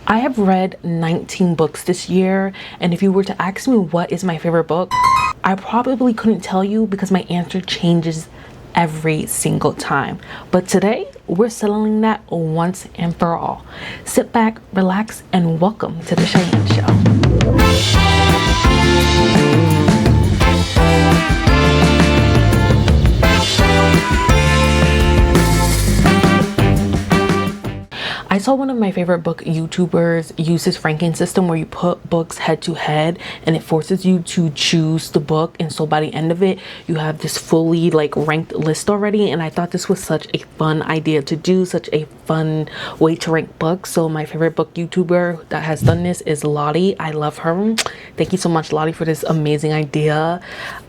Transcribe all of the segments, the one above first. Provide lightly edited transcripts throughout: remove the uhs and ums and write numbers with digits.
I have read 19 books this year, and if you were to ask me what is my favorite book, I probably couldn't tell you because my answer changes every single time. But today, we're settling that once and for all. Sit back, relax, and welcome to the Cheyenne Show. I saw one of my favorite book YouTubers use this ranking system where you put books head to head and it forces you to choose the book, and so by the end of it you have this fully like ranked list already. And I thought this was such a fun idea to do, such a fun way to rank books. So my favorite book YouTuber that has done this is Lottie. I love her. Thank you so much, Lottie, for this amazing idea.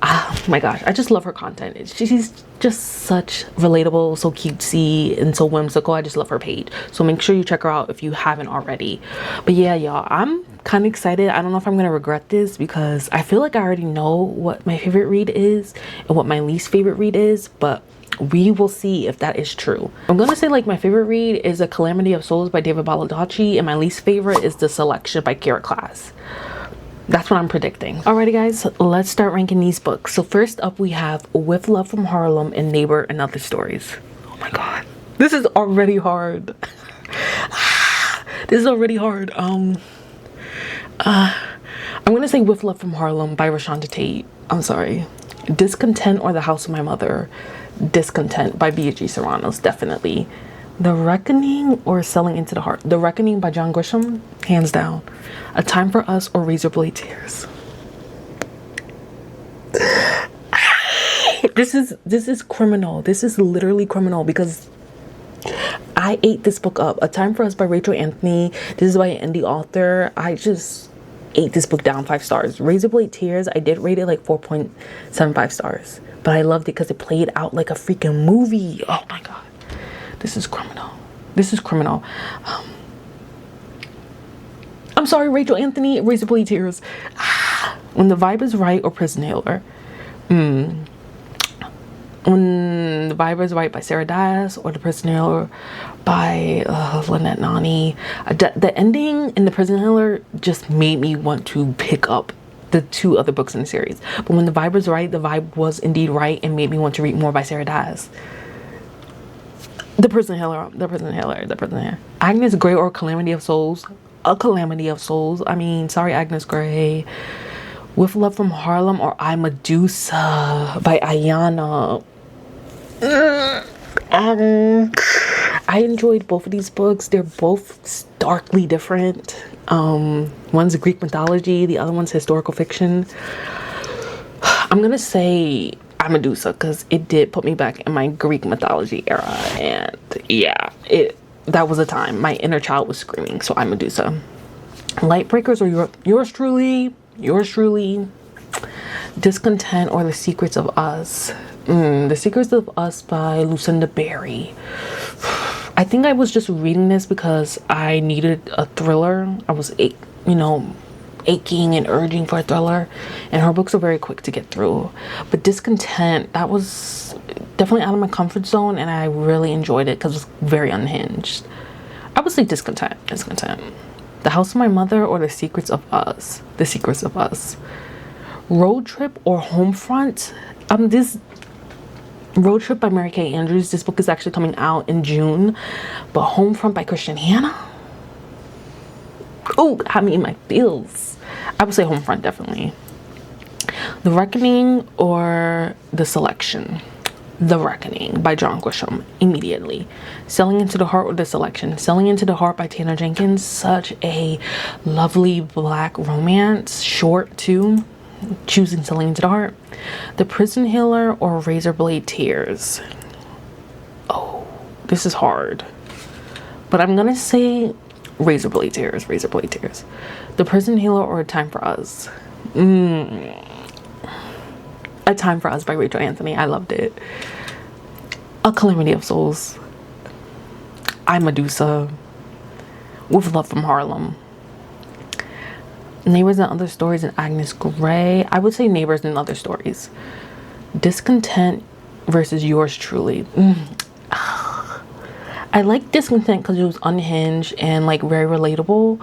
Oh my gosh, I just love her content. She's just such relatable, so cutesy, and so whimsical. I just love her page, so make sure you check her out if you haven't already. But yeah, y'all, I'm kind of excited. I don't know if I'm gonna regret this because I feel like I already know what my favorite read is and what my least favorite read is, but we will see if that is true. I'm gonna say like my favorite read is A Calamity of Souls by David Baldacci, and my least favorite is The Selection by Kara Klass. That's what I'm predicting. Alrighty guys, let's start ranking these books. So first up we have With Love from Harlem and Neighbor and Other Stories. Oh my god, this is already hard. This is already hard. I'm gonna say With Love from Harlem by Rashonda Tate. I'm sorry. Discontent or The House of My Mother. Discontent by Beatrice Serranos, definitely. The Reckoning or Selling Into the Heart. The Reckoning by John Grisham, hands down. A Time for Us or Razorblade Tears. This is criminal. This is literally criminal because I ate this book up. A Time for Us by Rachel Anthony. This is by an indie author. I just ate this book down 5 stars. Razorblade Tears, I did rate it like 4.75 stars. But I loved it because it played out like a freaking movie. Oh my god. This is criminal. This is criminal. I'm sorry, Rachel Anthony, Razorblade Tears. When the Vibe is Right or Prison Healer. When the Vibe is Right by Sarah Dias or The Prison Healer by Lynette Nani. The ending in The Prison Healer just made me want to pick up the 2 other books in the series. But when the Vibe was right, the vibe was indeed right and made me want to read more by Sarah Dias. The Prison Healer. Agnes Grey or Calamity of Souls. A Calamity of Souls. I mean, sorry, Agnes Grey. With Love from Harlem or I, Medusa by Ayana. I enjoyed both of these books. They're both starkly different. One's Greek mythology, the other one's historical fiction. I'm gonna say I, Medusa because it did put me back in my Greek mythology era, and yeah, that was a time my inner child was screaming. So I, Medusa. Lightbreakers or yours truly. Discontent or The Secrets of Us. The Secrets of Us by Lucinda Berry. I think I was just reading this because I needed a thriller. I was aching and urging for a thriller, and her books are very quick to get through. But Discontent, that was definitely out of my comfort zone, and I really enjoyed it because it was very unhinged. I would say Discontent. The House of My Mother or The Secrets of Us. The Secrets of Us. Road Trip or Homefront. This Road Trip by Mary Kay Andrews. This book is actually coming out in June. But Homefront by Christian Hanna. Oh, had me in my feels. I would say Homefront, definitely. The Reckoning or The Selection. The Reckoning by John Grisham, immediately. Selling Into the Heart or The Selection. Selling Into the Heart by Tanner Jenkins. Such a lovely black romance. Short, too. Choosing Selling Into the Heart. The Prison Healer or Razorblade Tears. Oh, this is hard. But I'm gonna say Razorblade Tears. The Prison Healer or A Time for Us. A Time for Us by Rachel Anthony. I loved it. A Calamity of Souls. I, Medusa. With Love from Harlem. Neighbors and Other Stories and Agnes Grey. I would say Neighbors and Other Stories. Discontent versus Yours Truly. I like Discontent because it was unhinged and like very relatable.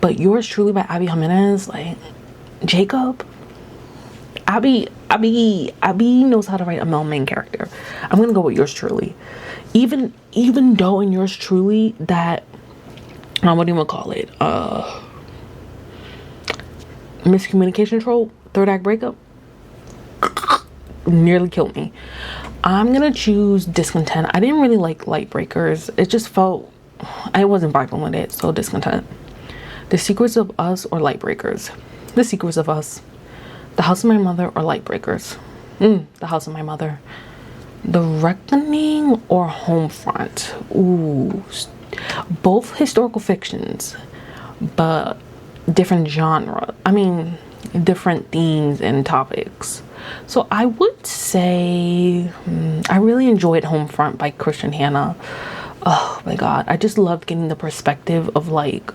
But Yours Truly by Abby Jimenez, like, Jacob, Abby knows how to write a male main character. I'm gonna go with Yours Truly. Even though in Yours Truly that, what do you want to call it? Miscommunication trope, third act breakup, nearly killed me. I'm gonna choose Discontent. I didn't really like Light Breakers. It just felt, I wasn't vibing with it, so Discontent. The Secrets of Us or Light Breakers? The Secrets of Us. The House of My Mother or Light Breakers? The House of My Mother. The Reckoning or Homefront? Ooh, both historical fictions, but different genre. I mean, different themes and topics. So I would say I really enjoyed Homefront by Christian Hanna. Oh my god, I just loved getting the perspective of like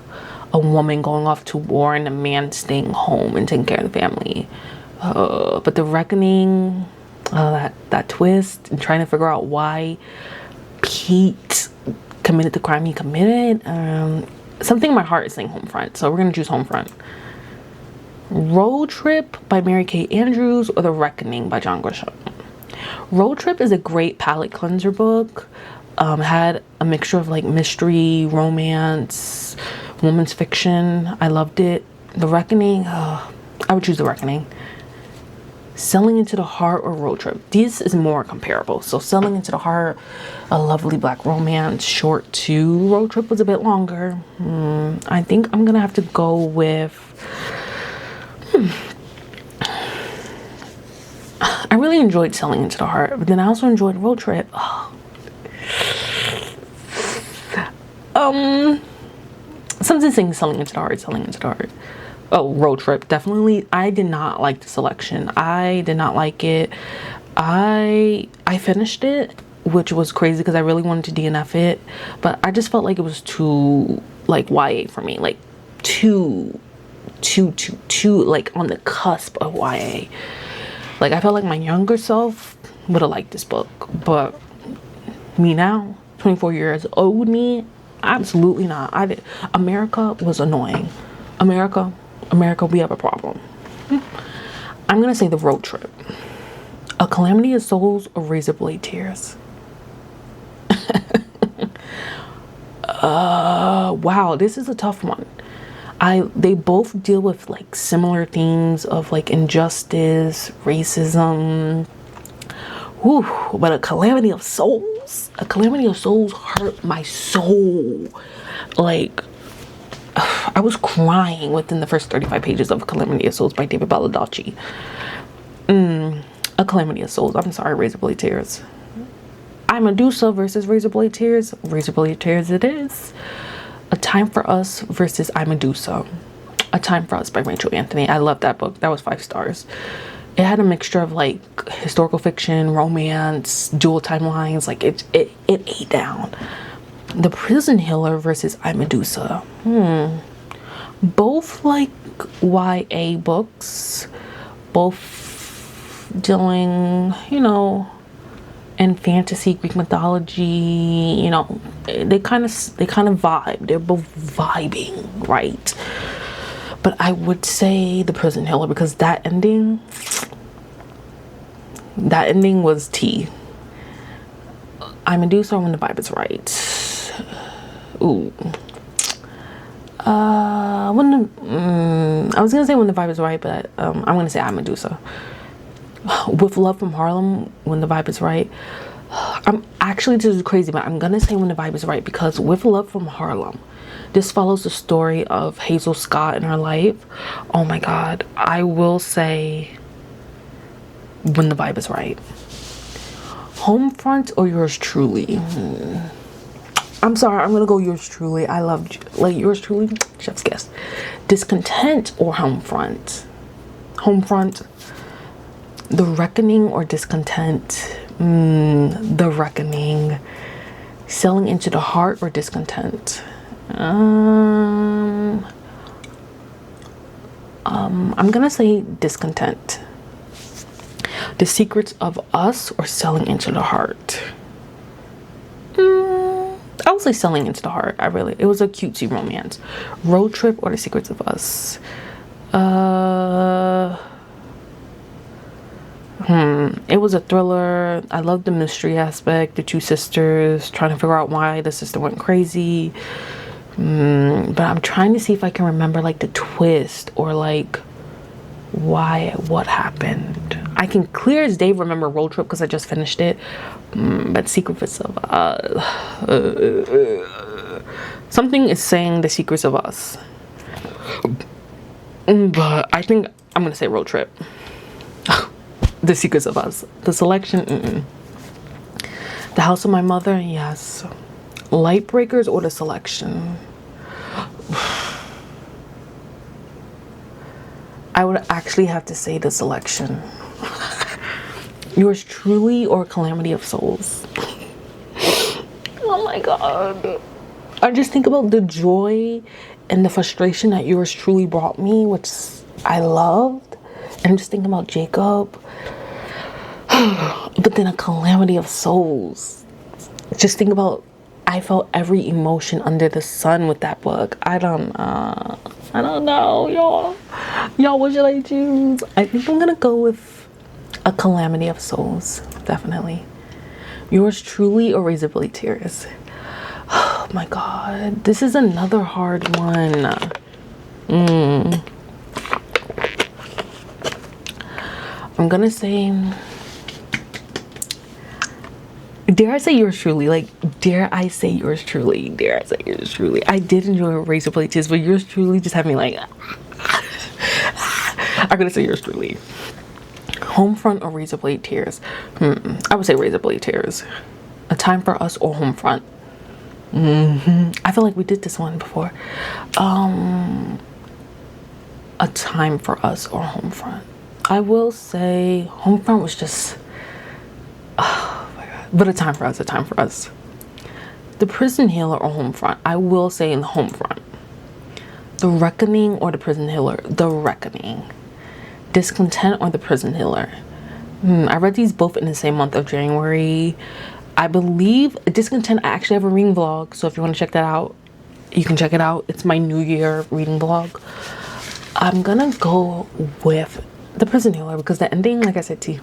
a woman going off to war and a man staying home and taking care of the family. But The Reckoning, that twist and trying to figure out why Pete committed the crime he committed. Something in my heart is saying Homefront, so we're gonna choose Homefront. Road Trip by Mary Kate Andrews or The Reckoning by John Grisham? Road Trip is a great palate cleanser book. Had a mixture of like mystery, romance, woman's fiction. I loved it. The Reckoning, I would choose The Reckoning. Selling Into the Heart or Road Trip? This is more comparable. So Selling Into the Heart, a lovely black romance, short too. Road Trip was a bit longer. I think I'm gonna have to go with I really enjoyed Selling Into the Heart, but then I also enjoyed Road Trip. Something saying Selling Into the Heart, Selling Into the Heart. Oh, Road Trip, definitely. I did not like the selection. I did not like it. I finished it, which was crazy because I really wanted to DNF it, but I just felt like it was too like YA for me, like too like on the cusp of YA. Like I felt like my younger self would have liked this book, but me now, 24 years old me, absolutely not. America was annoying. America, we have a problem. I'm gonna say The Road Trip. A Calamity of Souls or Razor Blade Tears? Wow, this is a tough one. They both deal with like similar themes of like injustice, racism. Whew, but A Calamity of Souls hurt my soul. Like, I was crying within the first 35 pages of Calamity of Souls by David Baldacci. A Calamity of Souls. I'm sorry, Razor Blade Tears. I Medusa versus Razor Blade Tears. Razor Blade Tears it is. A Time for Us versus I Medusa. A Time for Us by Rachel Anthony. I love that book. That was 5 stars. It had a mixture of like historical fiction, romance, dual timelines. Like it ate down. The Prison Healer versus I Medusa. Both like YA books. Both dealing, you know, in fantasy, Greek mythology, you know, they kind of vibe. They're both vibing, right? But I would say The Prison Healer because that ending was tea. I Medusa When the Vibe Is Right. Ooh. I was gonna say When the Vibe Is Right, but I'm gonna say I Medusa. With Love from Harlem, When the Vibe Is Right. I'm actually, this is crazy, but I'm gonna say When the Vibe Is Right because With Love from Harlem, this follows the story of Hazel Scott in her life. Oh my god, I will say When the Vibe Is Right. Homefront or Yours Truly? I'm sorry, I'm gonna go Yours Truly. I love like Yours Truly, chef's kiss. Discontent or Homefront? Homefront. The Reckoning or Discontent? The Reckoning. Selling Into the Heart or Discontent? I'm gonna say Discontent. The Secrets of Us or Selling Into the Heart? I would say Selling Into the Heart. It was a cutesy romance. Road Trip or The Secrets of Us. It was a thriller. I loved the mystery aspect, the two sisters trying to figure out why the sister went crazy. But I'm trying to see if I can remember like the twist or like what happened. I can clear as day remember Road Trip because I just finished it. But Secrets of Us, something is saying The Secrets of Us, but I think I'm gonna say Road Trip. The Secrets of Us. The selection, The House of My Mother, yes. Light Breakers or The Selection. I would actually have to say The Selection. Yours Truly or Calamity of Souls. Oh my god. I just think about the joy and the frustration that Yours Truly brought me, which I loved. And just thinking about Jacob. But then A Calamity of Souls. Just think about, I felt every emotion under the sun with that book. I don't know, y'all. Y'all, what should I choose? I think I'm gonna go with A Calamity of Souls. Definitely. Yours Truly or Razorblade Tears. Oh my god. This is another hard one. I'm gonna say, dare I say Yours Truly? Like, dare I say Yours Truly? Dare I say Yours Truly? I did enjoy Razorblade Tears, but Yours Truly just had me like, I'm gonna say Yours Truly. Homefront or Razorblade Tears? I would say Razorblade Tears. A Time for Us or Homefront? I feel like we did this one before. A Time for Us or Homefront? I will say Homefront was just, oh my god. But A Time for Us, A Time for Us. The Prison Healer or Homefront? I will say in the Homefront. The Reckoning or The Prison Healer? The Reckoning. Discontent or The Prison Healer? I read these both in the same month of January. I believe Discontent, I actually have a reading vlog, so if you want to check that out, you can check it out. It's my New Year reading vlog. I'm gonna go with The Prison Healer because the ending, like I said to you,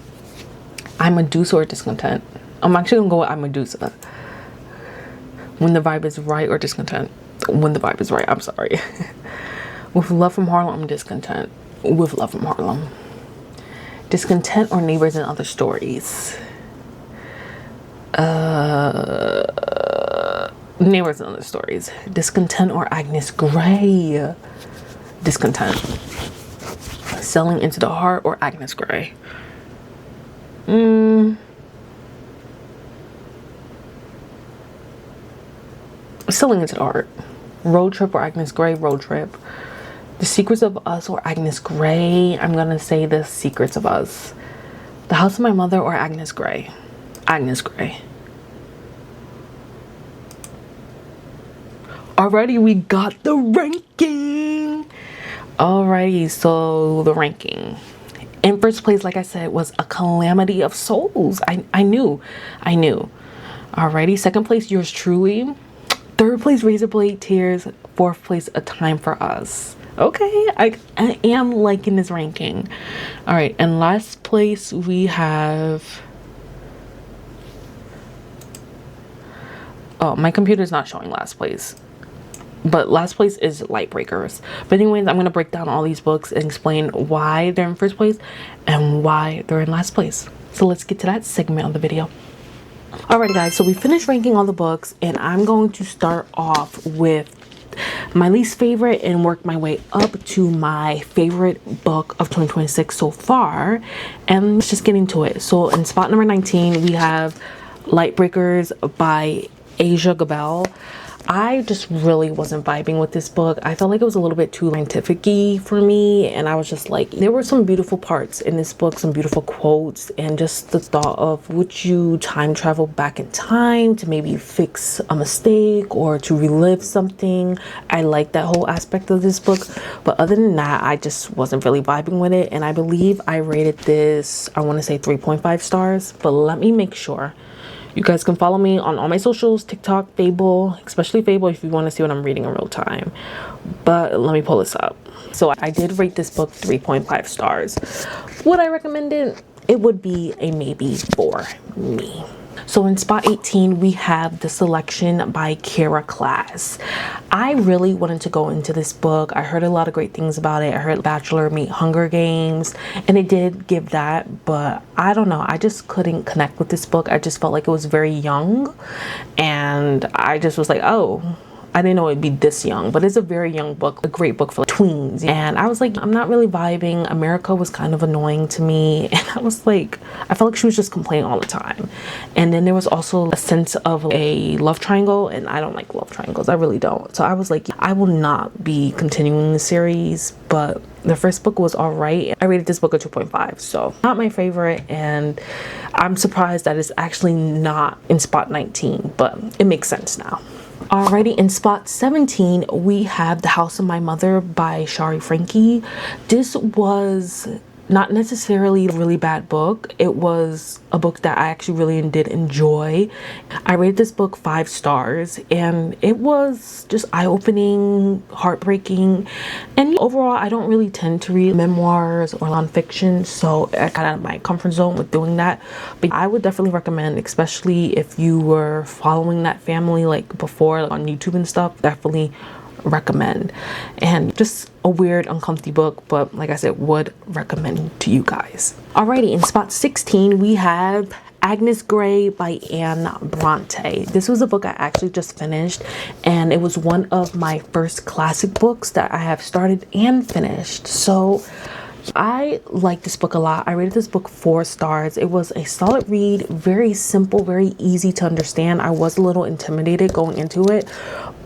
I'm Medusa or Discontent. I'm actually gonna go with I'm Medusa. When the Vibe is Right or Discontent? When the Vibe is Right, I'm sorry. With Love from Harlem, I'm Discontent. With Love from Harlem. Discontent or Neighbors and Other Stories? Neighbors and Other Stories. Discontent or Agnes Grey? Discontent. Selling Into the Heart or Agnes Grey? Selling Into the Heart. Road Trip or Agnes Grey? Road Trip. The Secrets of Us or Agnes Grey? I'm gonna say The Secrets of Us. The House of My Mother or Agnes Grey? Agnes Grey. Alrighty, we got the ranking. Alrighty, so the ranking. In first place, like I said, was A Calamity of Souls. I knew. Alrighty, second place, Yours Truly. Third place, Razorblade Tears. Fourth place, A Time for Us. Okay, I am liking this ranking. All right, and last place we have, oh, my computer's not showing last place, but last place is Light Breakers. But anyways, I'm gonna break down all these books and explain why they're in first place and why they're in last place. So let's get to that segment of the video. Alrighty guys, so we finished ranking all the books and I'm going to start off with my least favorite and work my way up to my favorite book of 2026 so far, and let's just get into it. So in spot number 19 we have Light Breakers by Asia Gabel. I just really wasn't vibing with this book. I felt like it was a little bit too scientific-y for me, and I was just like, there were some beautiful parts in this book, some beautiful quotes, and just the thought of, would you time travel back in time to maybe fix a mistake or to relive something? I like that whole aspect of this book, but other than that, I just wasn't really vibing with it, and I believe I rated this, I want to say 3.5 stars, but let me make sure. You guys can follow me on all my socials, TikTok, Fable, especially Fable if you want to see what I'm reading in real time. But let me pull this up. So I did rate this book 3.5 stars. Would I recommend it? It would be a maybe for me. So in spot 18, we have The Selection by Kara Klass. I really wanted to go into this book. I heard a lot of great things about it. I heard Bachelor meet Hunger Games, and it did give that, but I don't know. I just couldn't connect with this book. I just felt like it was very young, and I just was like, oh, I didn't know it'd be this young, but it's a very young book, a great book for like tweens. And I was like, I'm not really vibing. America was kind of annoying to me. And I was like, I felt like she was just complaining all the time. And then there was also a sense of a love triangle, and I don't like love triangles. I really don't. So I was like, I will not be continuing the series, but the first book was all right. I rated this book a 2.5, so not my favorite, and I'm surprised that it's actually not in spot 19, but it makes sense now. Alrighty, in spot 17, we have The House of My Mother by Shari Frankie. This was not necessarily a really bad book. It was a book that I actually really did enjoy. I rated this book 5 stars, and it was just eye-opening, heartbreaking, and overall I don't really tend to read memoirs or nonfiction, so I got out of my comfort zone with doing that. But I would definitely recommend, especially if you were following that family like before, like on YouTube and stuff, definitely recommend. And just a weird, uncomfy book, but like I said, would recommend to you guys. Alrighty, in spot 16, we have Agnes Grey by Anne Bronte. This was a book I actually just finished, and it was one of my first classic books that I have started and finished. So I like this book a lot. I rated this book 4 stars. It was a solid read, very simple, very easy to understand. I was a little intimidated going into it,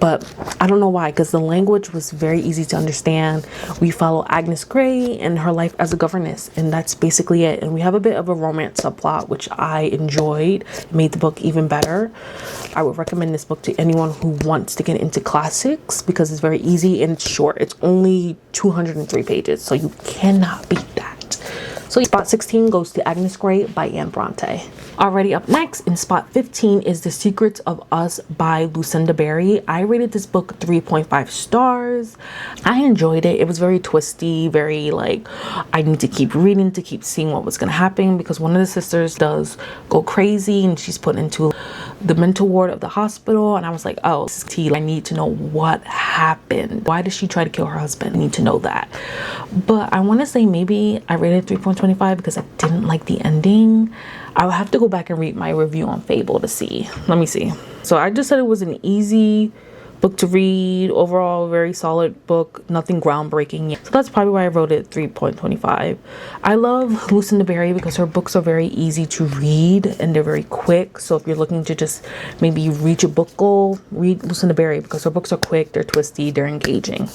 but I don't know why, because the language was very easy to understand. We follow Agnes Grey and her life as a governess, and that's basically it. And we have a bit of a romance subplot, which I enjoyed. It made the book even better. I would recommend this book to anyone who wants to get into classics because it's very easy and short. It's only 203 pages, so you cannot beat that. So spot 16 goes to Agnes Grey by Anne Bronte. Already up next, in spot 15 is The Secrets of Us by Lucinda Berry. I rated this book 3.5 stars. I enjoyed it. It was very twisty, very like, I need to keep reading to keep seeing what was going to happen, because one of the sisters does go crazy and she's put into the mental ward of the hospital, and I was like, oh, this is tea. I need to know what happened. Why did she try to kill her husband? I need to know that. But I want to say maybe I rated 3.25 because I didn't like the ending. I would have to go back and read my review on Fable to see. Let me see. So I just said it was an easy book to read. Overall, very solid book. Nothing groundbreaking yet. So that's probably why I wrote it 3.25. I love Lucinda Berry because her books are very easy to read and they're very quick. So if you're looking to just maybe reach a book goal, read Lucinda Berry because her books are quick, they're twisty, they're engaging.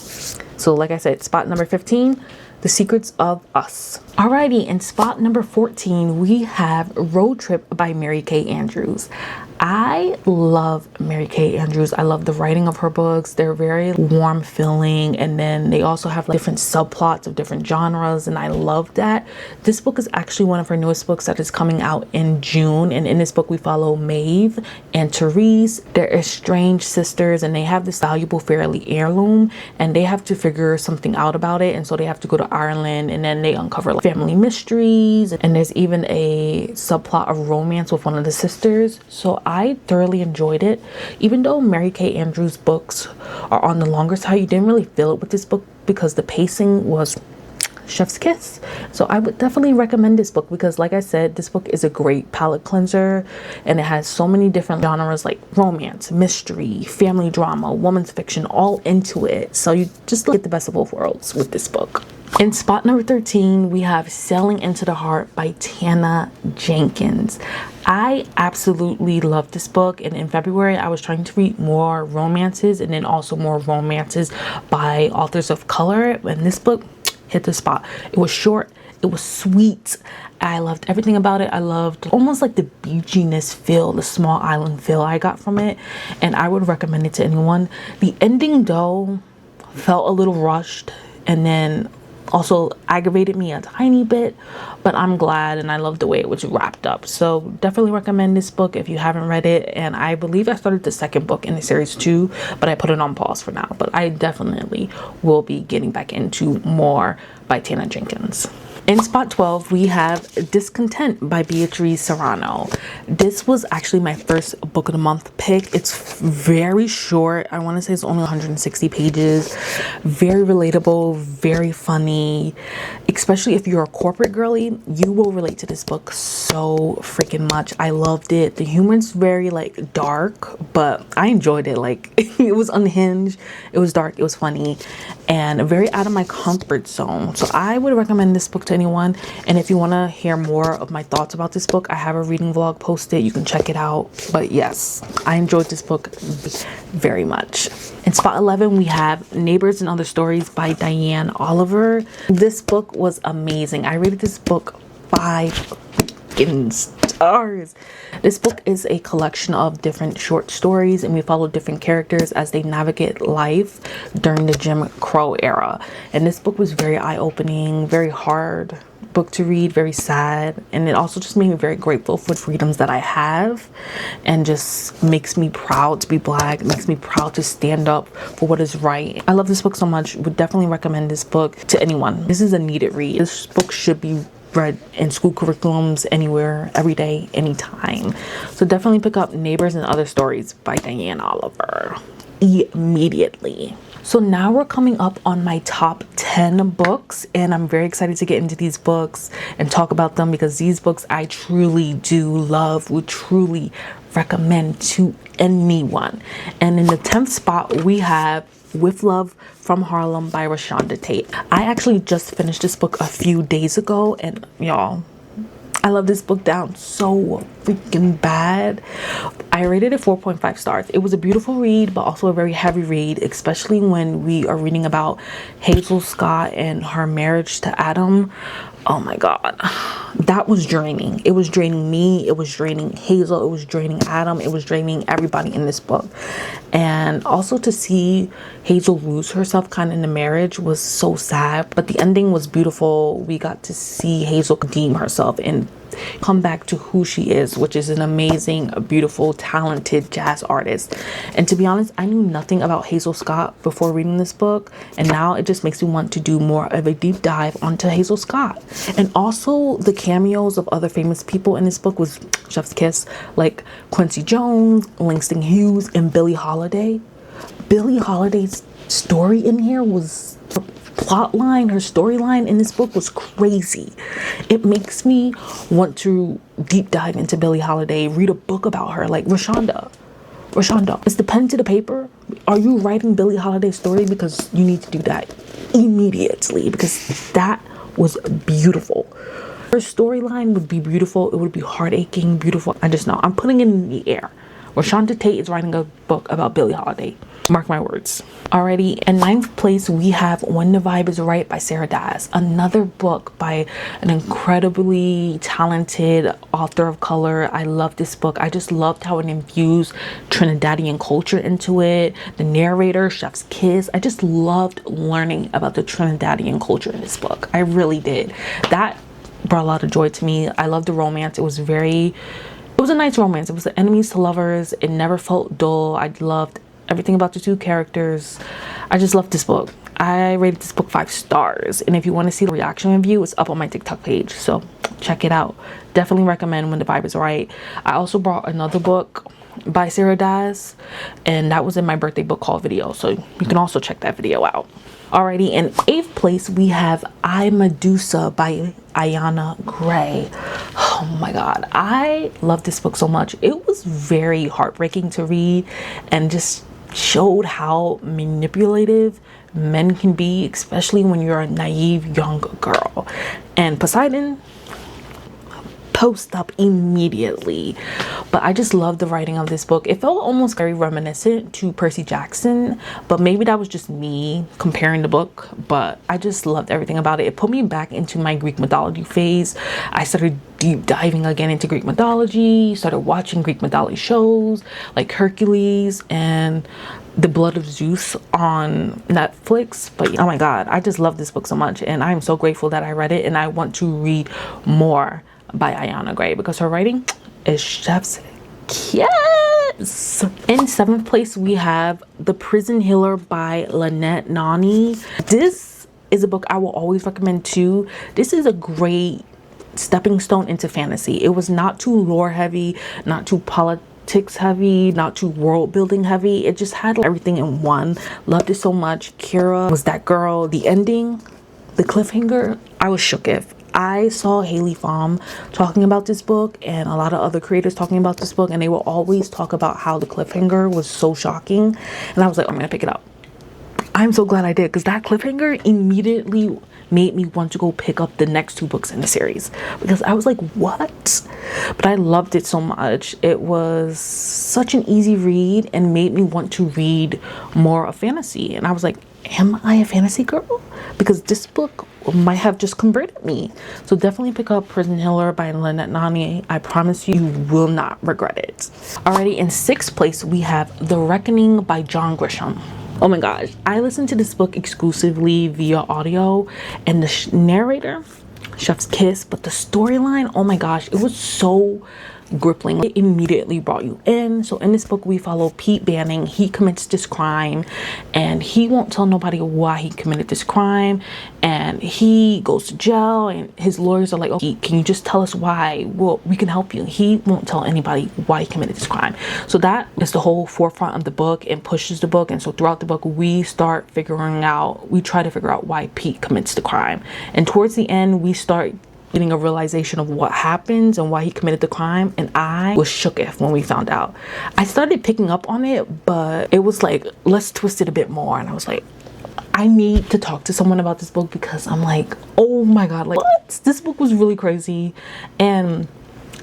So like I said, spot number 15, The Secrets of Us. Alrighty, in spot number 14, we have Road Trip by Mary Kay Andrews. I love Mary Kay Andrews. I love the writing of her books. They're very warm feeling, and then they also have like different subplots of different genres, and I love that. This book is actually one of her newest books that is coming out in June, and in this book we follow Maeve and Therese. They're estranged sisters, and they have this valuable fairy heirloom, and they have to figure something out about it, and so they have to go to Ireland, and then they uncover like family mysteries, and there's even a subplot of romance with one of the sisters. So I thoroughly enjoyed it. Even though Mary Kay Andrews books are on the longer side, you didn't really feel it with this book because the pacing was chef's kiss. So I would definitely recommend this book because, like I said, this book is a great palate cleanser, and it has so many different genres like romance, mystery, family drama, woman's fiction all into it. So you just get the best of both worlds with this book. In spot number 13, we have Sailing into the Heart by Tana Jenkins. I absolutely love this book, and in February I was trying to read more romances and then also more romances by authors of color, and this book hit the spot. It was short, it was sweet. I loved everything about it. I loved almost like the beachiness feel, the small island feel I got from it, and I would recommend it to anyone. The ending though felt a little rushed, and then also aggravated me a tiny bit, but I'm glad and I love the way it was wrapped up. So definitely recommend this book if you haven't read it. And I believe I started the second book in the series too, but I put it on pause for now. But I definitely will be getting back into more by Tana Jenkins. In spot 12, we have Discontent by Beatrice Serrano. This was actually my first book of the month pick. It's very short. I want to say it's only 160 pages. Very relatable, very funny. Especially if you're a corporate girly, you will relate to this book so freaking much. I loved it. The humor's very like dark, but I enjoyed it. Like it was unhinged, it was dark, it was funny, and very out of my comfort zone. So I would recommend this book to anyone. And if you want to hear more of my thoughts about this book, I have a reading vlog posted. You can check it out. But yes, I enjoyed this book very much. In spot 11, we have Neighbors and Other Stories by Diane Oliver. This book was amazing. I rated this book 5 freaking stars. This book is a collection of different short stories, and we follow different characters as they navigate life during the Jim Crow era. And this book was very eye-opening, very hard book to read, very sad, and it also just made me very grateful for the freedoms that I have, and just makes me proud to be Black, makes me proud to stand up for what is right. I love this book so much. Would definitely recommend this book to anyone. This is a needed read. This book should be read in school curriculums, anywhere, every day, anytime. So definitely pick up Neighbors and Other Stories by Diane Oliver immediately. So now we're coming up on my top 10 books, and I'm very excited to get into these books and talk about them, because these books I truly do love, would truly recommend to anyone. And in the 10th spot, we have With Love from Harlem by Rashonda Tate. I actually just finished this book a few days ago, and y'all, I love this book down so freaking bad. I rated it 4.5 stars. It was a beautiful read, but also a very heavy read, especially when we are reading about Hazel Scott and her marriage to Adam. Oh my God, that was draining. It was draining me, it was draining Hazel, it was draining Adam, it was draining everybody in this book. And also to see Hazel lose herself kind of in the marriage was so sad, but the ending was beautiful. We got to see Hazel redeem herself and come back to who she is, which is an amazing, beautiful, talented jazz artist. And to be honest, I knew nothing about Hazel Scott before reading this book, and now it just makes me want to do more of a deep dive onto Hazel Scott. And also the cameos of other famous people in this book was chef's kiss, like Quincy Jones, Langston Hughes, and Billie Holiday. Billie Holiday's story in here was plot line, her storyline in this book was crazy. It makes me want to deep dive into Billie Holiday, read a book about her, like Rashonda, is the pen to the paper? Are you writing Billie Holiday's story? Because you need to do that immediately, because that was beautiful. Her storyline would be beautiful. It would be heart-aching, beautiful. I just know. I'm putting it in the air. Rashonda Tate is writing a book about Billie Holiday. Mark my words. Alrighty, in 9th place, we have When the Vibe is Right by Sarah Daz. Another book by an incredibly talented author of color. I love this book. I just loved how it infused Trinidadian culture into it. The narrator, chef's kiss. I just loved learning about the Trinidadian culture in this book. I really did. That brought a lot of joy to me. I loved the romance. It was a nice romance. It was the enemies to lovers. It never felt dull. I loved everything about the two characters. I just loved this book. I rated this book 5 stars. And if you want to see the reaction review, it's up on my TikTok page. So check it out. Definitely recommend When the Vibe is Right. I also brought another book by Sarah Daz, and that was in my birthday book haul video. So you can also check that video out. Alrighty, in 8th place, we have I, Medusa by Ayana Gray. Oh my God, I love this book so much. It was very heartbreaking to read, and just showed how manipulative men can be, especially when you're a naive young girl. And Poseidon, post up immediately. But I just love the writing of this book. It felt almost very reminiscent to Percy Jackson, but maybe that was just me comparing the book. But I just loved everything about it. It put me back into my Greek mythology phase. I started deep diving again into Greek mythology, started watching Greek mythology shows like Hercules, and The Blood of Zeus on Netflix. But oh my god, I just love this book so much, and I'm so grateful that I read it, and I want to read more by Ayana Gray because her writing is chef's kiss. In 7th place, we have The Prison Healer by Lynette Nani. This is a book I will always recommend too. This is a great stepping stone into fantasy. It was not too lore heavy, not too politics heavy, not too world building heavy. It just had everything in one. Loved it so much. Kira was that girl. The ending, the cliffhanger, I was shook. If I saw Haley Pham talking about this book and a lot of other creators talking about this book, and they will always talk about how the cliffhanger was so shocking, and I was like, I'm gonna pick it up. I'm so glad I did, because that cliffhanger immediately made me want to go pick up the next 2 books in the series, because I was like, what? But I loved it so much. It was such an easy read and made me want to read more of fantasy, and I was like, am I a fantasy girl? Because this book might have just converted me. So definitely pick up Prison Healer by Lynette Nani. I promise you will not regret it. Alrighty, in 6th place, we have The Reckoning by John Grisham. Oh my gosh, I listened to this book exclusively via audio, and the narrator, chef's kiss, but the storyline, oh my gosh, it was so gripping. It immediately brought you in. So in this book, we follow Pete Banning. He commits this crime, and he won't tell nobody why he committed this crime, and he goes to jail, and his lawyers are like, okay, can you just tell us why? Well, we can help you. He won't tell anybody why he committed this crime. So that is the whole forefront of the book and pushes the book. And so throughout the book, we try to figure out why Pete commits the crime, and towards the end, we start getting a realization of what happens and why he committed the crime, and I was shook when we found out. I started picking up on it, but it was like, let's twist it a bit more, and I was like, I need to talk to someone about this book, because I'm like, oh my god, like, what? This book was really crazy. And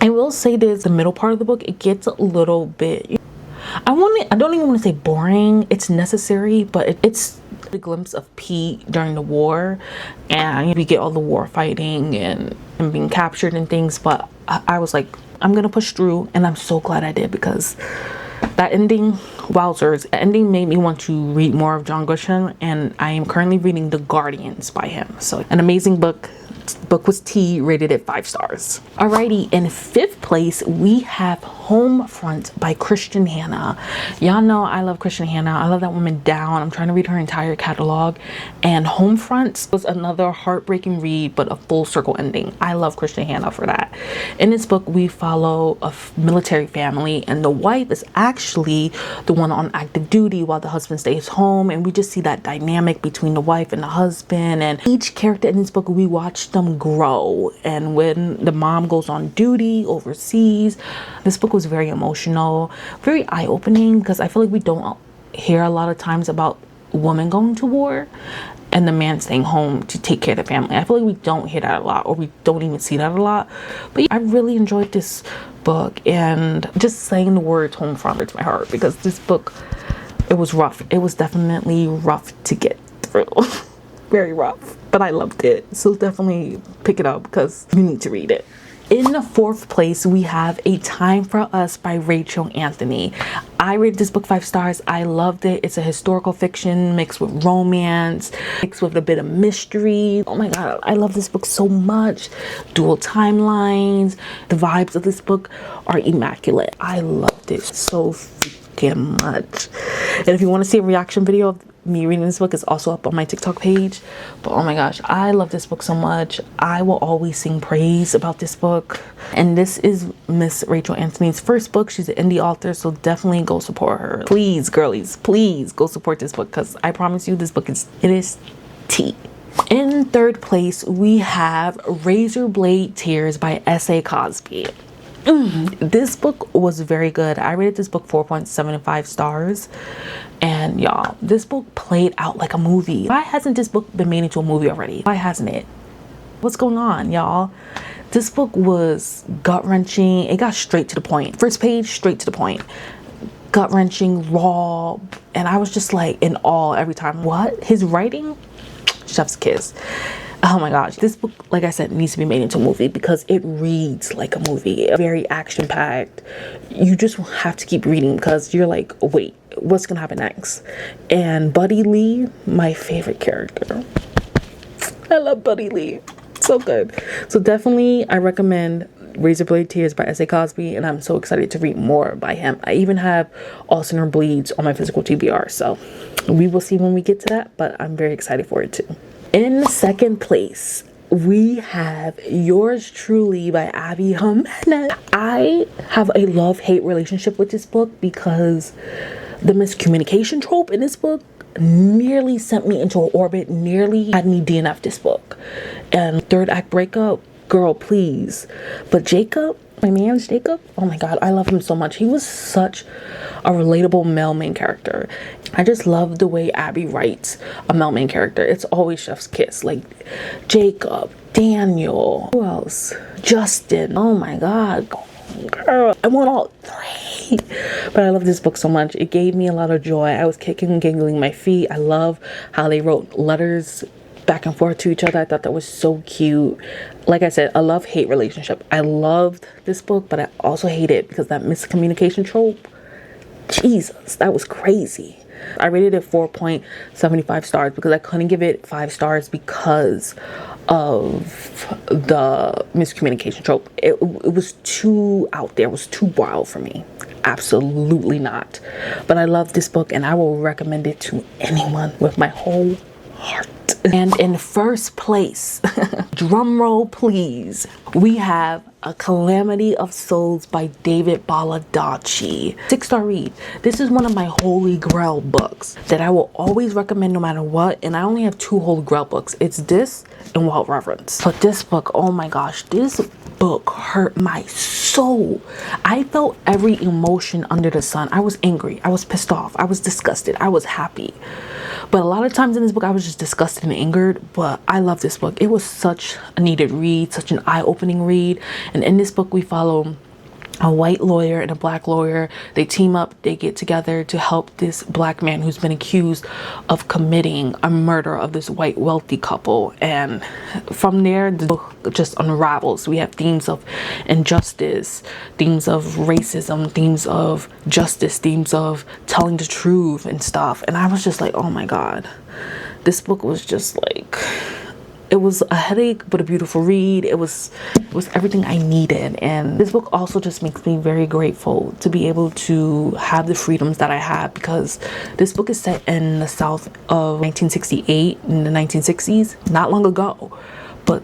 I will say this, the middle part of the book, it gets a little bit, I don't even want to say boring. It's necessary, but it's a glimpse of Pete during the war, and we get all the war fighting and being captured and things. But I was like, I'm gonna push through, and I'm so glad I did, because that ending, wowzers, the ending made me want to read more of John Grisham, and I am currently reading The Guardians by him. So an amazing book. Book was T, rated at 5 stars. Alrighty, in 5th place, we have Homefront by Christian Hannah. Y'all know I love Christian Hannah. I love that woman down. I'm trying to read her entire catalog, and Homefront was another heartbreaking read, but a full circle ending. I love Christian Hannah for that. In this book, we follow a military family, and the wife is actually the one on active duty while the husband stays home, and we just see that dynamic between the wife and the husband, and each character in this book, we watch them grow. And when the mom goes on duty overseas, this book was very emotional, very eye-opening, because I feel like we don't hear a lot of times about women going to war and the man staying home to take care of the family. I feel like we don't hear that a lot, or we don't even see that a lot. But I really enjoyed this book, and just saying the words Homefront hurts my heart, because this book, it was rough. It was definitely rough to get through. Very rough, but I loved it. So definitely pick it up, because you need to read it. In the 4th place, we have A Time for Us by Rachel Anthony. I rated this book 5 stars. I loved it. It's a historical fiction mixed with romance, mixed with a bit of mystery. Oh my god, I love this book so much. Dual timelines. The vibes of this book are immaculate. I loved it so freaking much. And if you want to see a reaction video of me reading this book, is also up on my TikTok page. But oh my gosh, I love this book so much. I will always sing praise about this book. And this is Miss Rachel Anthony's first book. She's an indie author, so definitely go support her. Please, girlies, please go support this book, because I promise you, this book is tea. In 3rd place, we have Razor Blade Tears by S.A. Cosby. This book was very good. I rated this book 4.75 stars. And y'all, this book played out like a movie. Why hasn't this book been made into a movie already? Why hasn't it? What's going on, y'all? This book was gut-wrenching. It got straight to the point. First page, straight to the point. Gut-wrenching, raw. And I was just like in awe every time. What? His writing? Chef's kiss. Oh my gosh, this book, like I said, needs to be made into a movie because it reads like a movie. Very action packed. You just have to keep reading because you're like, wait, what's gonna happen next? And Buddy Lee, my favorite character. I love Buddy Lee. So good. So definitely I recommend Razor Blade Tears by S.A. Cosby, and I'm so excited to read more by him. I even have All Sinner Bleeds on my physical TBR, so we will see when we get to that, but I'm very excited for it too. In second place, we have Yours Truly by Abby Jimenez. I have a love-hate relationship with this book because the miscommunication trope in this book nearly sent me into an orbit, nearly had me DNF this book. And third act breakup, girl, please. But Jacob, my man's Jacob, oh my god, I love him so much. He was such a relatable male main character. I just love the way Abby writes a male main character. It's always chef's kiss. Like Jacob, Daniel, who else? Justin, oh my god, girl, I want all three. But I love this book so much. It gave me a lot of joy. I was kicking and giggling my feet. I love how they wrote letters back and forth to each other. I thought that was so cute. Like I said, a love-hate relationship. I loved this book, but I also hate it because that miscommunication trope, Jesus, that was crazy. I rated it 4.75 stars because I couldn't give it 5 stars because of the miscommunication trope. It was too out there. It was too wild for me. Absolutely not. But I love this book and I will recommend it to anyone with my whole heart. And in first place, drum roll please, we have A Calamity of Souls by David Baldacci. 6-star read. This is one of my holy grail books that I will always recommend no matter what, and I only have 2 holy grail books. It's this and Wild Reverence. But this book, oh my gosh, this book hurt my soul. I felt every emotion under the sun. I was angry, I was pissed off, I was disgusted, I was happy. But a lot of times in this book I was just disgusted and angered. But I love this book. It was such a needed read, such an eye-opening read. And in this book we follow a white lawyer and a black lawyer. They team up, they get together to help this black man who's been accused of committing a murder of this white wealthy couple. And from there the book just unravels. We have themes of injustice, themes of racism, themes of justice, themes of telling the truth and stuff. And I was just like, oh my god, this book was just like, it was a headache but a beautiful read. It was everything I needed. And this book also just makes me very grateful to be able to have the freedoms that I have, because this book is set in the South of 1968, in the 1960s, not long ago, but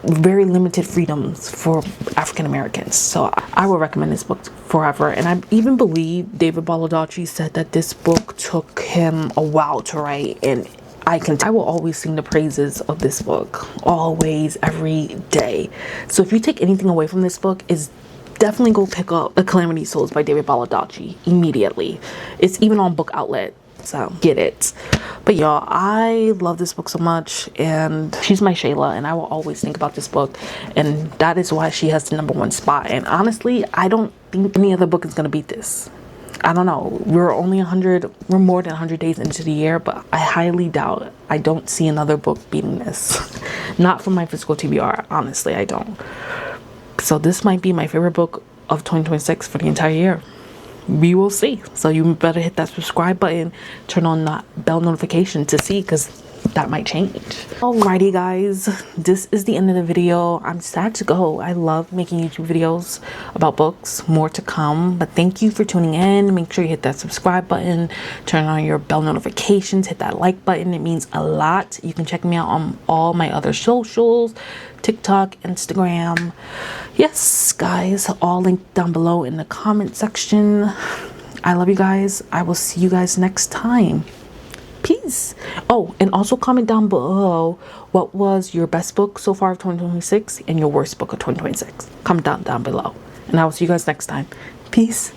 very limited freedoms for African Americans. So I would recommend this book forever. And I even believe David Baldacci said that this book took him a while to write, and I will always sing the praises of this book, always, every day. So if you take anything away from this book, is definitely go pick up A Calamity of Souls by David Baldacci immediately. It's even on Book Outlet, so get it. But y'all, I love this book so much, and she's my Shayla, and I will always think about this book, and that is why she has the #1 spot. And honestly, I don't think any other book is gonna beat this. I don't know, we're more than 100 days into the year, but I highly doubt it. I don't see another book beating this. Not from my physical TBR, honestly, I don't. So this might be my favorite book of 2026 for the entire year. We will see. So you better hit that subscribe button, turn on that bell notification to see, because that might change. Alrighty guys, this is the end of the video. I'm sad to go. I love making YouTube videos about books, more to come, but thank you for tuning in. Make sure you hit that subscribe button, turn on your bell notifications, hit that like button. It means a lot. You can check me out on all my other socials, TikTok, Instagram. Yes guys, all linked down below in the comment section. I love you guys. I will see you guys next time. Peace. Oh, and also comment down below what was your best book so far of 2026 and your worst book of 2026. Comment down below, and I will see you guys next time. Peace.